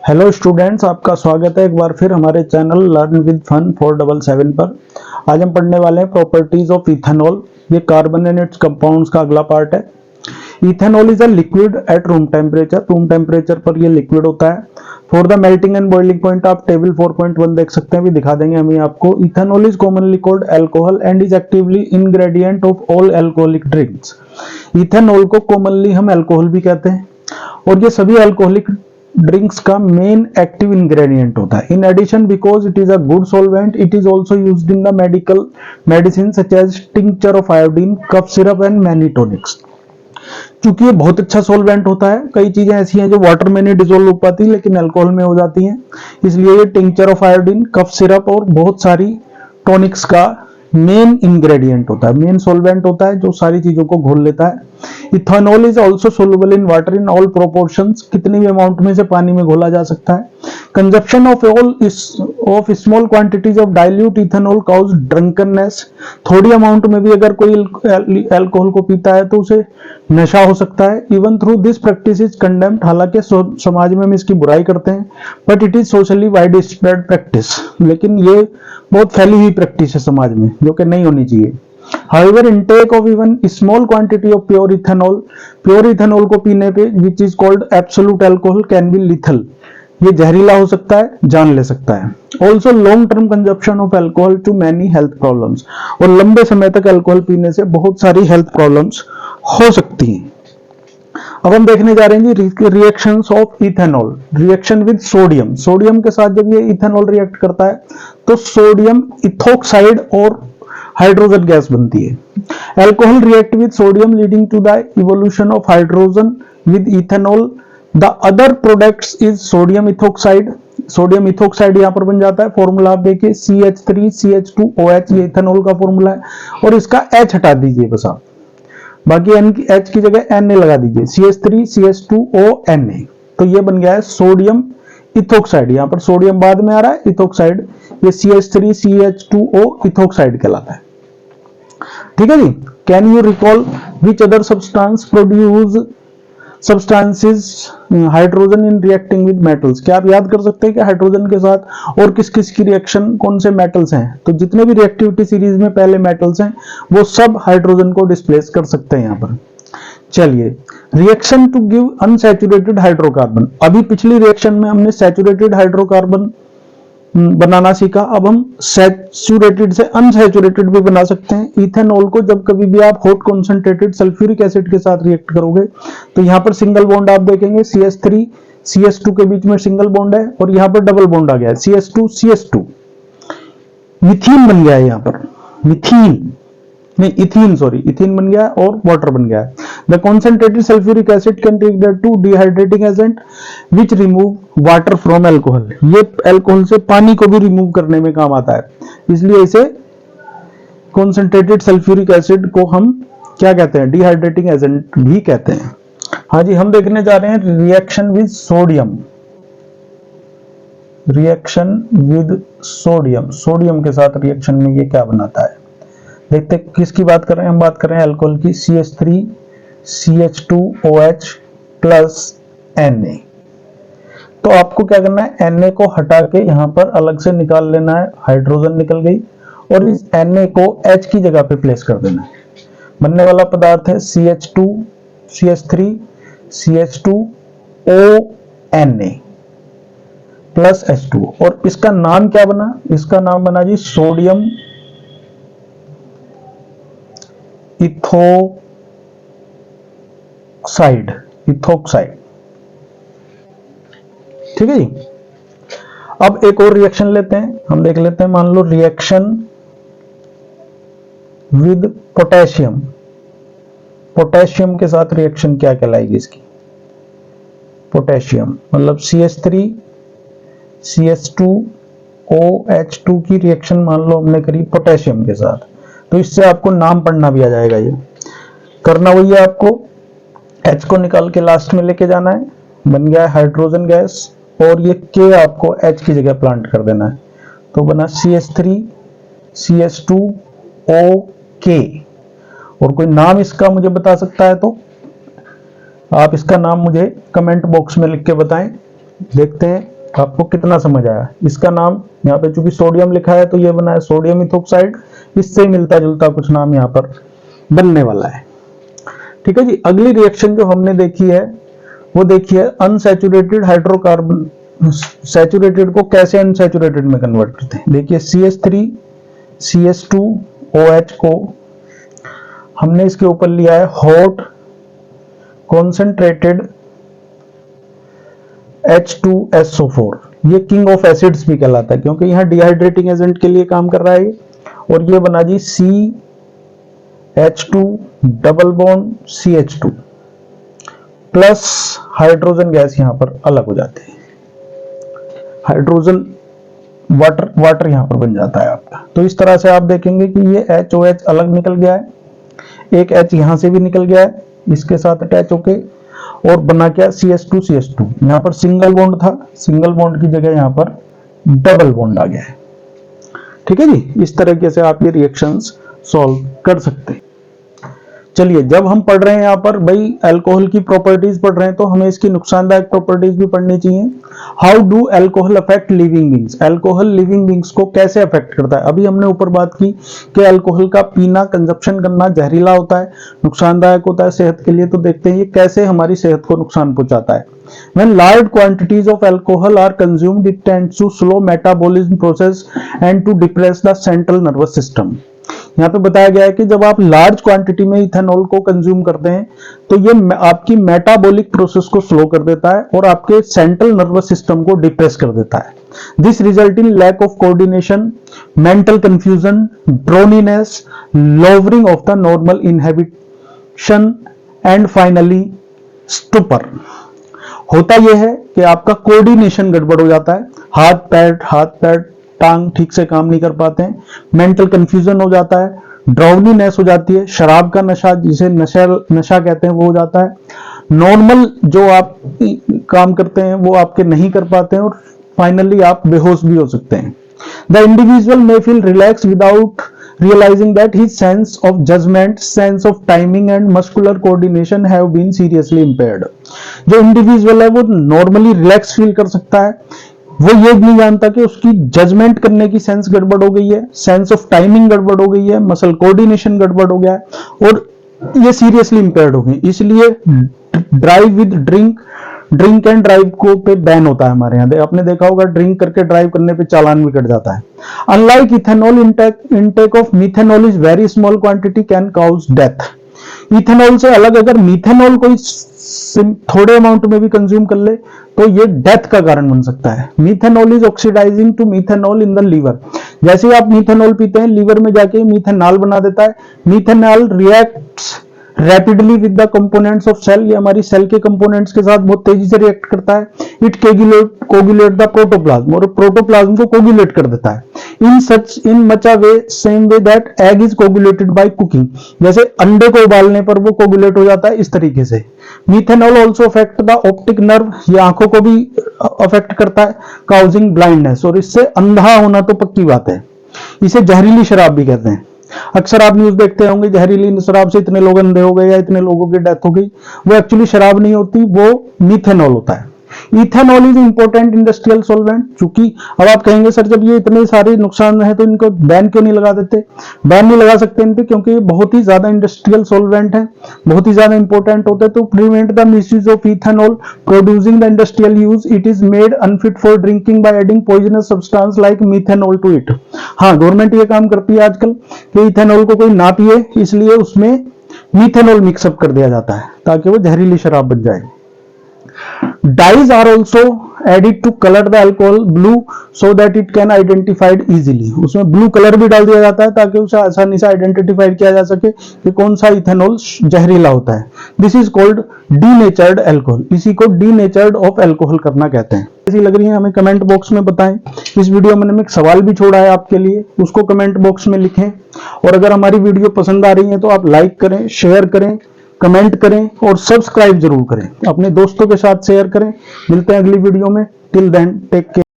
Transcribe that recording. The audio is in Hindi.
हेलो स्टूडेंट्स, आपका स्वागत है एक बार फिर हमारे चैनल लर्न विद फन 477 पर। आज हम पढ़ने वाले हैं प्रॉपर्टीज ऑफ इथेनॉल। ये कार्बन एंड इट्स कंपाउंड्स का अगला पार्ट है। Ethanol is a liquid at room temperature. Room temperature पर ये लिक्विड होता है। For the melting and boiling point आप टेबल 4.1 देख सकते हैं, भी दिखा देंगे हमें आपको। Ethanol is commonly called alcohol and is actively ingredient of all alcoholic drinks. Ethanol को कॉमनली हम अल्कोहल भी कहते हैं और ये सभी अल्कोहलिक ड्रिंक्स का मेन एक्टिव इंग्रेडिएंट होता है। In addition, because it is a good solvent, it is also used in the medical medicine such as tincture of iodine, cough syrup and many tonics. क्योंकि ये बहुत अच्छा सॉल्वेंट होता है, कई चीजें ऐसी हैं जो वाटर में नहीं डिसोल्व हो पाती लेकिन अल्कोहल में हो जाती हैं, इसलिए ये tincture of iodine, cough syrup और बहुत सारी टॉनिक्स का मेन इंग्रेडिएंट होता है, मेन सॉल्वेंट होता है जो सारी चीजों को घोल लेता है। Ethanol is also soluble in water in all proportions, कितनी भी अमाउंट में से पानी में घोला जा सकता है। Consumption of small quantities of dilute ethanol cause drunkenness, थोड़ी अमाउंट में भी अगर कोई अल्कोहल को पीता है तो उसे नशा हो सकता है। Even through this practice is condemned, हालांकि समाज में हम इसकी बुराई करते हैं, but it is socially wide spread practice, लेकिन ये बहुत फैली हुई प्रैक्टिस है समाज में जो कि नहीं होनी चाहिए। However, intake of even small quantity of pure ethanol को पीने पे which is called absolute alcohol can be lethal, ये जहरीला हो सकता है, जान ले सकता है। Also long term consumption of alcohol to many health problems, और लंबे समय तक अल्कोहल पीने से बहुत सारी हेल्थ प्रॉब्लम्स हो सकती हैं। अब हम देखने जा रहे हैं जी reactions of ethanol. Reaction with sodium, sodium के साथ जब ये इथेनॉल रिएक्ट करता है तो सोडियम इथोक्साइड और हाइड्रोजन गैस बनती है। Alcohol react with sodium leading to the evolution of hydrogen with ethanol. The other products is sodium ethoxide, sodium ethoxide यहां पर बन जाता है। फॉर्मूला आप देखिए CH3CH2OH, ये इथेनॉल का फॉर्मूला है और इसका H हटा दीजिए बस आप, बाकी H की जगह Na लगा दीजिए, CH3CH2ONA, तो ये बन गया है सोडियम इथोक्साइड। यहां पर सोडियम बाद में आ रहा है, इथोक्साइड ये CH3CH2O इथोक्साइड कहलाता है। ठीक है जी। Can you recall which other substances hydrogen in reacting with metals? क्या आप याद कर सकते हैं कि हाइड्रोजन के साथ और किस किस की रिएक्शन, कौन से मेटल्स हैं? तो जितने भी रिएक्टिविटी सीरीज में पहले मेटल्स हैं वो सब हाइड्रोजन को डिस्प्लेस कर सकते हैं यहां पर। चलिए, reaction to give unsaturated hydrocarbon. अभी पिछली रिएक्शन में हमने सैचुरेटेड हाइड्रोकार्बन बनाना सीखा, अब हम सैचुरेटेड से अनसैचुरेटेड भी बना सकते हैं। इथेनॉल को जब कभी भी आप हॉट कॉन्सेंट्रेटेड सल्फ्यूरिक एसिड के साथ रिएक्ट करोगे तो यहां पर सिंगल बॉन्ड आप देखेंगे, CH3 CH2 के बीच में सिंगल बॉन्ड है और यहां पर डबल बॉन्ड आ गया है, CH2 CH2, मिथीन बन गया है यहां पर, इथीन बन गया और वाटर बन गया है। The concentrated sulphuric acid can take to dehydrating agent which remove water from alcohol, ये अल्कोहल से पानी को भी रिमूव करने में काम आता है, इसलिए इसे कॉन्सेंट्रेटेड सल्फ्यूरिक एसिड को हम क्या कहते हैं? डिहाइड्रेटिंग एजेंट भी कहते हैं। हाँ जी, हम देखने जा रहे हैं reaction with sodium. Reaction with sodium, sodium के साथ रिएक्शन में ये क्या बनाता है? देखते किसकी बात कर रहे हैं? हम बात कर रहे हैं अल्कोहल की, CH3CH2OH प्लस Na। तो आपको क्या करना है? Na को हटा के यहां पर अलग से निकाल लेना है, हाइड्रोजन निकल गई, और इस Na को H की जगह पे प्लेस कर देना है। बनने वाला पदार्थ है CH2 CH3 CH2ONA plus H2, और इसका नाम क्या बना? इसका नाम बना जी सोडियम इथोक्साइड। ठीक है जी। अब एक और रिएक्शन लेते हैं, हम देख लेते हैं। मान लो रिएक्शन विद पोटेशियम, पोटेशियम के साथ रिएक्शन क्या कहलाएगी इसकी? पोटेशियम मतलब CH3 CH2OH2 की रिएक्शन मान लो हमने करी पोटेशियम के साथ, तो इससे आपको नाम पढ़ना भी आ जाएगा। ये करना वही है, आपको H को निकाल के लास्ट में लेके जाना है, बन गया हाइड्रोजन गैस, और ये K आपको H की जगह प्लांट कर देना है, तो बना CH3 CH2OK। और कोई नाम इसका मुझे बता सकता है तो आप इसका नाम मुझे कमेंट बॉक्स में लिख के बताएं। देखते हैं आपको कितना समझ आया? इसका नाम यहाँ पे चूंकि सोडियम लिखा है तो ये बना है सोडियम इथोक्साइड, इससे मिलता जुलता कुछ नाम यहाँ पर बनने वाला है। ठीक है जी। अगली रिएक्शन जो हमने देखी है वो देखिए अनसैचुरेटेड हाइड्रोकार्बन, सैचुरेटेड को कैसे अनसैचुरेटेड में कन्वर्ट करते हैं। देखिए CH3 CH2 OH को हमने इसके ऊपर लिया है हॉट कॉन्सेंट्रेटेड H2SO4। ये किंग ऑफ एसिड्स भी कहलाता है क्योंकि यहाँ डिहाइड्रेटिंग एजेंट के लिए काम कर रहा है। और ये बना जी CH2 double bond CH2 plus hydrogen gas यहां पर अलग हो जाती है, हाइड्रोजन वाटर यहां पर बन जाता है आपका। तो इस तरह से आप देखेंगे कि ये HOH अलग निकल गया है, एक H यहां से भी निकल गया है इसके साथ अटैच होके, और बना क्या CH2 CH2। यहां पर सिंगल बॉन्ड था, सिंगल बॉन्ड की जगह यहां पर डबल बॉन्ड आ गया है। ठीक है जी। इस तरीके से आप ये रिएक्शंस सॉल्व कर सकते हैं। चलिए, जब हम पढ़ रहे हैं यहाँ पर भाई अल्कोहल की प्रॉपर्टीज पढ़ रहे हैं तो हमें इसकी नुकसानदायक प्रॉपर्टीज भी पढ़नी चाहिए। How do alcohol affect living beings, alcohol living beings को कैसे अफेक्ट करता है। अभी हमने ऊपर बात की कि अल्कोहल का पीना, कंजप्शन करना जहरीला होता है, नुकसानदायक होता है सेहत के लिए। तो देखते हैं ये कैसे हमारी सेहत को नुकसान पहुंचाता है। When large quantities of alcohol are consumed, it tends to slow metabolism process and to depress the central nervous system. यहाँ पे बताया गया है कि जब आप लार्ज क्वांटिटी में इथेनॉल को कंज्यूम करते हैं तो ये आपकी मेटाबॉलिक प्रोसेस को स्लो कर देता है और आपके सेंट्रल नर्वस सिस्टम को डिप्रेस कर देता है। This result in lack of coordination, mental confusion, drowsiness, lowering of the normal inhibition and finally stupor. होता यह है कि आपका कोऑर्डिनेशन गड़बड़ हो जाता है, हाथ पैर टांग ठीक से काम नहीं कर पाते हैं, मेंटल कंफ्यूजन हो जाता है, ड्राउनीनेस हो जाती है, शराब का नशा जिसे नशा कहते हैं वो हो जाता है, नॉर्मल जो आप काम करते हैं वो आपके नहीं कर पाते हैं और फाइनली आप बेहोश भी हो सकते हैं। The individual may feel relax without realizing that his sense of judgment, sense of timing and muscular coordination have been seriously impaired. जो इंडिविजुअल है वो नॉर्मली रिलैक्स फील कर सकता है, वो ये नहीं जानता कि उसकी जजमेंट करने की सेंस गड़बड़ हो गई है, सेंस ऑफ टाइमिंग गड़बड़ हो गई है, मसल कोऑर्डिनेशन गड़बड़ हो गया है और ये सीरियसली इंपेयर्ड हो गई। इसलिए drive with drink and drive को पे बैन होता है हमारे यहाँ। आपने देखा होगा ड्रिंक करके ड्राइव करने पे चालान भी कट जाता है। Unlike ethanol, intake of methanol is very small quantity can cause death. Ethanol से अलग अगर मिथेनॉल कोई थोड़े अमाउंट में भी कंज्यूम कर ले तो ये डेथ का कारण बन सकता है। Methanol is oxidising to methanol in the liver. जैसे ही आप मिथेनॉल पीते हैं लीवर में जाके मिथेनॉल बना देता है। Methanol reacts rapidly with the components of cell, ये हमारी सेल के कंपोनेंट्स के साथ बहुत तेजी से रिएक्ट करता है। इट कोगुलेट द प्रोटोप्लाज्म, और प्रोटोप्लाज्म को कोगुलेट कर देता है। In much a way same way that egg is coagulated by cooking, जैसे अंडे को उबालने पर वो कोगुलेट हो जाता है, इस तरीके से। Methanol also affect the optic nerve, ये आंखों को भी अफेक्ट करता है, काउजिंग ब्लाइंडनेस, और इससे अंधा होना तो पक्की बात है। इसे जहरीली शराब भी कहते हैं। अक्सर आप न्यूज देखते होंगे जहरीली शराब से इतने लोग अंधे हो गए या इतने लोगों की डेथ हो गई। वो एक्चुअली शराब नहीं होती, वो मिथेनॉल होता है। Ethanol is important industrial solvent. चूंकि अब आप कहेंगे सर जब ये इतने सारे नुकसान है तो इनको बैन क्यों नहीं लगा देते। बैन नहीं लगा सकते इन पे क्योंकि ये बहुत ही ज्यादा इंडस्ट्रियल सॉल्वेंट है, बहुत ही ज्यादा इंपॉर्टेंट होते हैं। To prevent the misuse of ethanol producing the industrial use, it is made unfit for drinking by adding poisonous substance like methanol to it. हाँ, गवर्नमेंट ये काम करती है आजकल कि इथेनॉल को कोई ना पिए, इसलिए उसमें मिथेनॉल मिक्सअप कर दिया जाता है ताकि वो जहरीली शराब बन जाए। Dyes are also added to color the alcohol blue so that it can identified easily. उसमें ब्लू कलर भी डाल दिया जाता है ताकि उसे आसानी से आइडेंटिफाइड किया जा सके कि कौन सा इथेनॉल जहरीला होता है। This is called denatured alcohol. इसी को डीनेचर्ड ऑफ अल्कोहल करना कहते हैं। कैसी लग रही है हमें कमेंट बॉक्स में बताएं। इस वीडियो में एक सवाल भी छोड़ा है आपके लिए, उसको कमेंट बॉक्स में लिखें। और अगर हमारी वीडियो पसंद आ रही है तो आप लाइक करें, शेयर करें, कमेंट करें और सब्सक्राइब जरूर करें। अपने दोस्तों के साथ शेयर करें। मिलते हैं अगली वीडियो में। Till then take care.